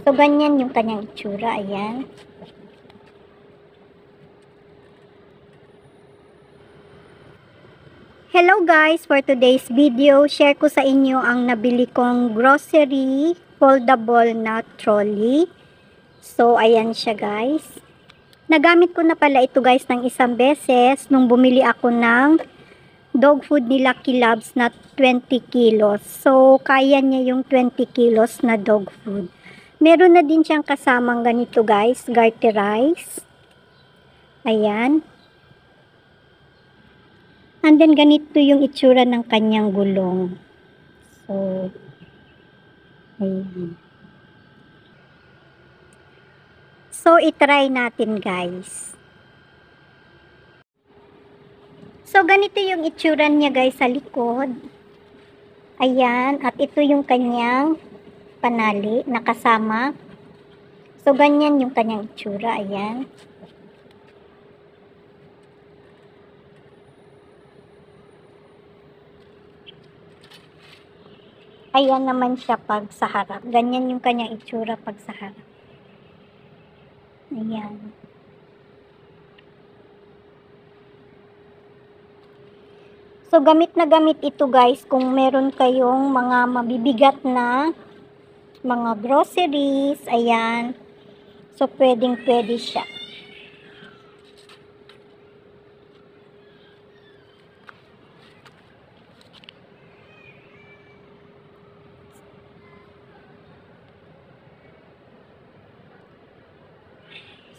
So, ganyan yung kanyang itsura. Ayan. Hello guys! For today's video, share ko sa inyo ang nabili kong grocery foldable na trolley. So, ayan siya guys. Nagamit ko na pala ito guys ng isang beses nung bumili ako ng dog food ni Lucky Loves na 20 kilos. So, kaya niya yung 20 kilos na dog food. Meron na din siyang kasamang ganito guys, garter rice. Ayan. And then, ganito yung itsura ng kanyang gulong. So, ayan. So, itry natin guys. So, ganito yung itsura niya guys sa likod. Ayan. At ito yung kanyang panali na kasama. So, ganyan yung kanyang itsura. Ayan. Ayan naman siya pag sa harap. Ganyan yung kanyang itsura pag sa harap. Ayan. So, gamit na gamit ito guys kung meron kayong mga mabibigat na mga groceries. Ayan. So, pwedeng-pwede siya.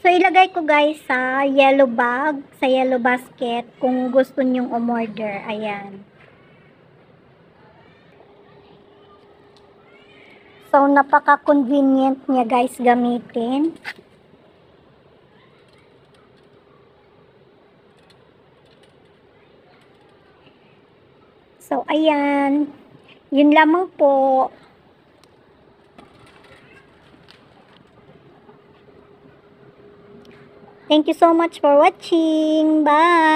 So, ilagay ko guys sa yellow bag, sa yellow basket kung gusto nyong umorder. Ayan. So, napaka-convenient niya guys gamitin. So, ayan. Yun lamang po. Thank you so much for watching. Bye!